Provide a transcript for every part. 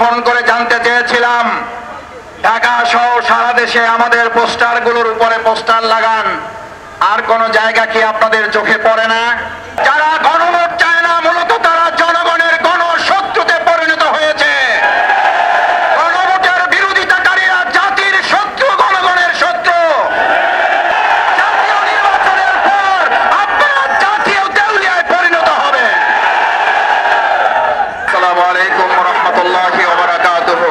Phone করে জানতে চেয়েছিলাম, ঢাকা সহ সারা দেশে আমাদের পোস্টারগুলোর উপরে পোস্টার লাগান, আর কোন জায়গা কি আপনাদের চোখে পড়ে না? যারা গণভোট চায় না মূলত তারা জনগণের গণশত্রুতে পরিণত হয়েছে। গণভোটের বিরোধিতাকারীরা জাতির শত্রু, গণগণের শত্রু। জাতীয় নির্বাচনের পর আপনারা জাতীয় দেউলিয়ায় পরিণত হবে। আসসালামু আলাইকুম ওয়া রাহমাতুল্লাহি ওয়া বারাকাতুহু।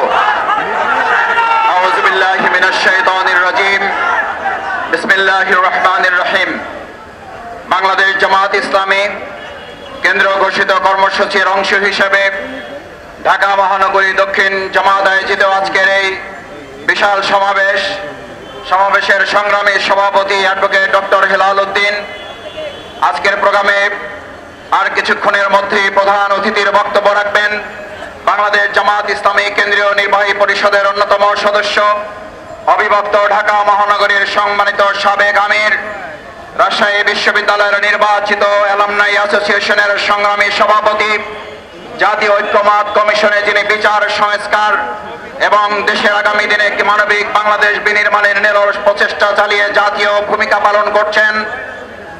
আউযু বিল্লাহি মিনাশ শাইতানির রাজীম। বিসমিল্লাহির রহমানির রহিম। বাংলাদেশ জামাত ইসলামী কেন্দ্র ঘোষিত কর্মসূচির অংশ হিসেবে ঢাকা মহানগরী দক্ষিণ জামাত আয়োজিত আজকের এই বিশাল সমাবেশের সংগ্রামী সভাপতি অ্যাডভোকেট ডক্টর হেলাল উদ্দিন আজকের প্রোগ্রামে আর কিছুক্ষণের মধ্যেই প্রধান অতিথির বক্তব্য রাখবেন। বাংলাদেশ জামাত ইসলামী কেন্দ্রীয় নির্বাহী পরিষদের অন্যতম সদস্য, অবিভক্ত ঢাকা মহানগরীর সম্মানিত সাবেক আমির, রাজশাহী বিশ্ববিদ্যালয়ের নির্বাচিত অ্যালামনাই অ্যাসোসিয়েশনের সংগ্রামী সভাপতি, জাতীয় ঐক্যমত কমিশনে যিনি বিচার সংস্কার এবং দেশের আগামী দিনে একটি মানবিক বাংলাদেশ বিনির্মাণের নিরলস প্রচেষ্টা চালিয়ে জাতীয় ভূমিকা পালন করছেন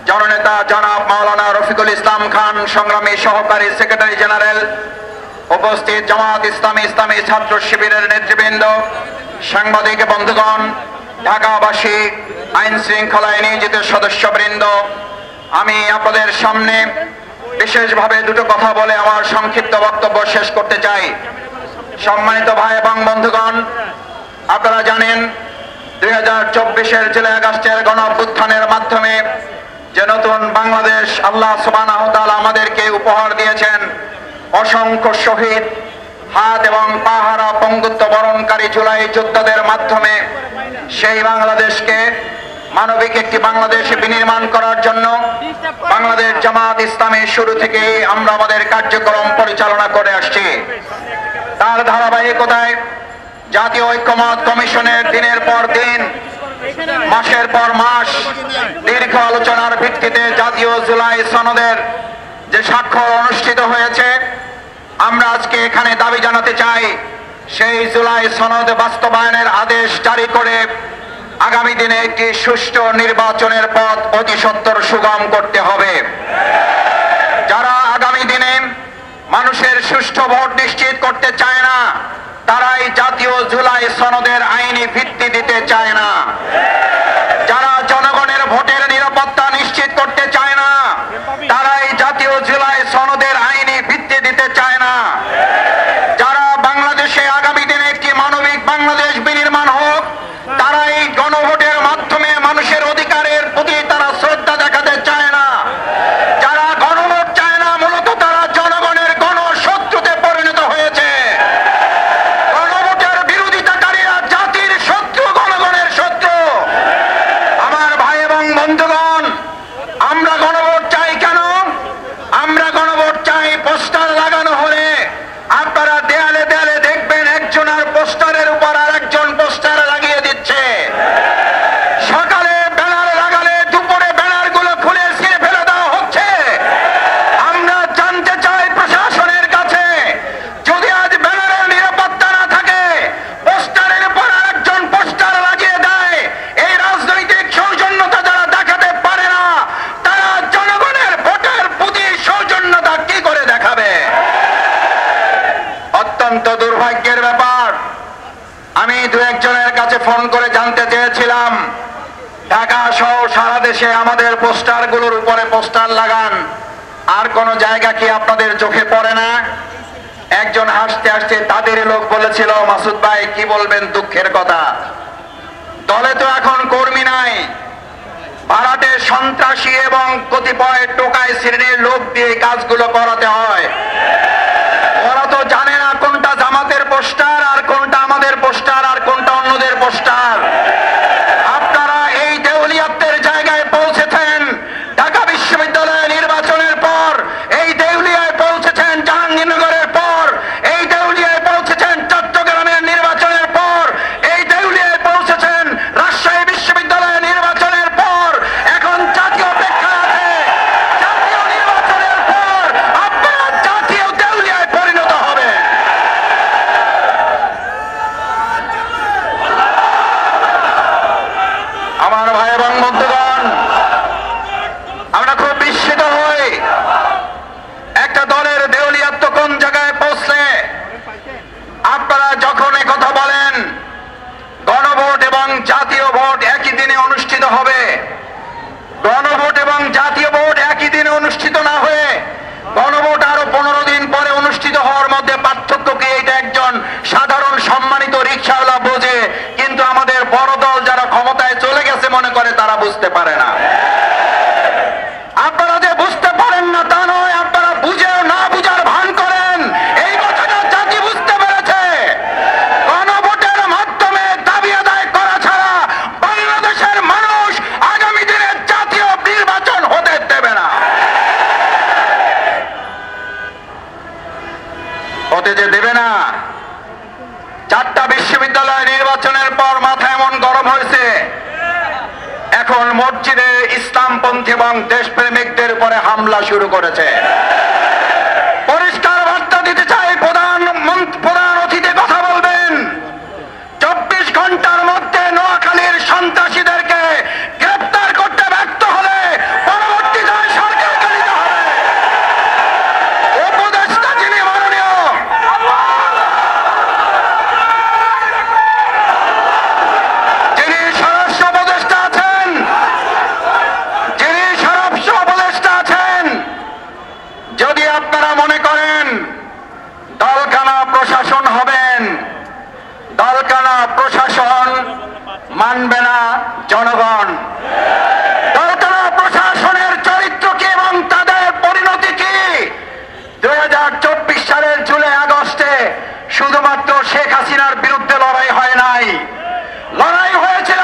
জননেতা জনাব মাওলানা রফিকুল ইসলাম খান, সংগ্রামী সহকারী সেক্রেটারি জেনারেল, উপস্থিত জামাত ইসলামী ছাত্র শিবিরের নেতৃবৃন্দ, সাংবাদিক বন্ধুগণ, ঢাকাবাসী, আইন শৃঙ্খলায় নিয়োজিত সদস্যবৃন্দ, আমি আপনাদের সামনে বিশেষভাবে দুটো কথা বলে আমার সংক্ষিপ্ত বক্তব্য শেষ করতে চাই। সম্মানিত ভাই এবং বন্ধুগণ, আপনারা জানেন 2024-এর জুলাই আগস্টের গণঅভ্যুত্থানের মাধ্যমে যে নতুন বাংলাদেশ আল্লাহ সুবহানাহু ওয়া তাআলা আমাদেরকে উপহার দিয়েছেন, অসংখ্য শহীদ, হাত এবং পা হারা পঙ্গুত্ব বরণকারী জুলাই যোদ্ধাদের মাধ্যমে সেই বাংলাদেশকে মানবিক একটি বাংলাদেশ বিনির্মাণ করার জন্য বাংলাদেশ জামাত ইসলামী শুরু থেকেই আমরা আমাদের কার্যক্রম পরিচালনা করে আসছি। তার ধারাবাহিকতায় জাতীয় ঐক্যমত কমিশনের দিনের পর দিন, মাসের পর মাস দীর্ঘ আলোচনার ভিত্তিতে জাতীয় জুলাই সনদের যে স্বাক্ষর অনুষ্ঠিত হয়েছে, আমরা আজকে এখানে দাবি জানাতে চাই সেই জুলাই সনদ বাস্তবায়নের আদেশ জারি করে আগামী দিনে একটি সুষ্ঠু নির্বাচনের পথ অতি সত্বর সুগম করতে হবে। যারা আগামী দিনে মানুষের সুষ্ঠু ভোট নিশ্চিত করতে চায় না, তারাই জাতীয় জুলাই সনদের আইনি ভিত্তি দিতে চায় না। যারা জনগণের ভোটের নিরাপত্তা নিশ্চিত করতে চায় না, তারাই জাতীয় জুলাই সনদের আইনি ভিত্তি দিতে চায় না। যারা বাংলাদেশে আগামী দিনে একটি মানবিক বাংলাদেশ বিনির্মাণ হোক, তারাই গণভোটের মাধ্যমে মানুষের অধিকারের প্রতি তারা শ্রদ্ধা দেখাতে চায় না। যারা গণভোট চায় না মূলত তারা জনগণের গণশত্রুতে পরিণত হয়েছে। গণভোটের বিরোধিতাকারীরা জাতির শত্রু, গণগণের শত্রু। আমার ভাই এবং বন্ধুগণ, আমরা গণভোট চাই কেন? আমরা গণভোট চাই পোস্টার লাগানো হলে আপনারা দেয়ালে দেয়ালে দেখবেন একজনের পোস্টারের উপর আর একজন পোস্টার লাগিয়ে দিচ্ছে। সকালে ব্যানার লাগালে দুপুরে ব্যানারগুলো খুলে ছিঁড়ে ফেলে দেওয়া হচ্ছে। আমরা জানতে চাই প্রশাসনের কাছে, যদি আজ ব্যানারের নিরাপত্তা না থাকে, পোস্টারের উপর আর একজন পোস্টার লাগিয়ে দেয়, এই রাজনৈতিক সৌজন্যতা যারা দেখাতে পারে না, তারা জনগণের ভোটের প্রতি সৌজন্যতা কি করে দেখাবে? অত্যন্ত দুর্ভাগ্যের ব্যাপার। আমি দু একজনের কাছে ফোন করে জানতে চেয়েছিলাম, ঢাকা সহ সারা দেশে আমাদের পোস্টারগুলোর উপরে পোস্টার লাগান, আর কোন জায়গা কি আপনাদের চোখে পড়ে না? একজন হাসতে হাসতে তাদের লোক বলেছিল, মাসুদ ভাই কি বলবেন, দুঃখের কথা, দলে তো এখন কর্মী নাই, ভাড়াটে সন্ত্রাসী এবং কতিপয় টোকাই শ্রেণীর লোক দিয়ে কাজগুলো করাতে হয়। ওরা তো জানে না কোনটা জামাতের পোস্টার আর কোনটা আমাদের পোস্টার আর কোনটা অন্যদের পোস্টার। আপনারা এই দেউলিয়াতের জায়গায় পৌঁছেছেন ঢাকা বিশ্ববিদ্যালয় নির্বাচনের পর, এই দেউলিয়ায় পৌঁছেছেন জাহাঙ্গীরনগরের পর, এই দেউলিয়ায় পৌঁছেছেন চট্টগ্রামের নির্বাচনের পর, এই দেউলিয়ায় পৌঁছেছেন রাজশাহী বিশ্ববিদ্যালয়ের নির্বাচনের পর। এখন জাতীয় অপেক্ষা আছে, জাতীয় নির্বাচনের পর আপনারা জাতীয় দেউলিয়ায় পরিণত হবে। এবং বন্ধুগণ, আমরা খুব বিস্মিত হই একটা দলের দেউলিয়াত্ব কোন জায়গায় পৌঁছলে। আপনারা যখন কথা বলেন গণভোট এবং জাতীয় ভোট একই দিনে অনুষ্ঠিত হবে, গণভোট এবং জাতীয় ভোট একই দিনে অনুষ্ঠিত না হয়ে গণভোট আরো 15 দিন পরে অনুষ্ঠিত হওয়ার মধ্যে পার্থক্য কি? এটা একজন সাধারণ সম্মানিত রিকশাওয়ালা বোঝে, কিন্তু আমাদের বড় দল যারা ক্ষমতায় চলে গেছে মনে করে তারা বুঝতে পারে না। আপনারা যে বুঝতে পারেন না তা নয়, আপনারা বুঝে না বুঝার ভান করেন। এই কথাটা জাতি বুঝতে পেরেছে। গণভোটের মাধ্যমে দাবি আদায় করা ছাড়া বাংলাদেশের মানুষ আগামী দিনে জাতীয় নির্বাচন হতে দেবে না। হতে যে দেবে না। 4টা বিশ্ববিদ্যালয় নির্বাচনের পর মাথা এমন গরম হয়েছে, এখন মসজিদে ইসলামপন্থী এবং দেশপ্রেমিকদের উপরে হামলা শুরু করেছে। পরিষ্কার বার্তা দিতে চাই, প্রধান অতিথি কথা বলবেন। 24 ঘন্টার মধ্যে নোয়াখালীর সন্ত্রাসীদেরকে গ্রেপ্তার করতে ব্যর্থ হলে পরবর্তীতে সরকারকে নিতে হবে। উপদেষ্টা যিনি মাননীয় স্বরাষ্ট্র উপদেষ্টা আছেন, যদি আপনারা মনে করেন দলকানা প্রশাসন হবেন, দলকানা প্রশাসন মানবে না জনগণ। দলকানা প্রশাসনের চরিত্র কি এবং তাদের পরিণতি কি? 2024 সালের জুলাই আগস্টে শুধুমাত্র শেখ হাসিনার বিরুদ্ধে লড়াই হয় নাই, লড়াই হয়েছিল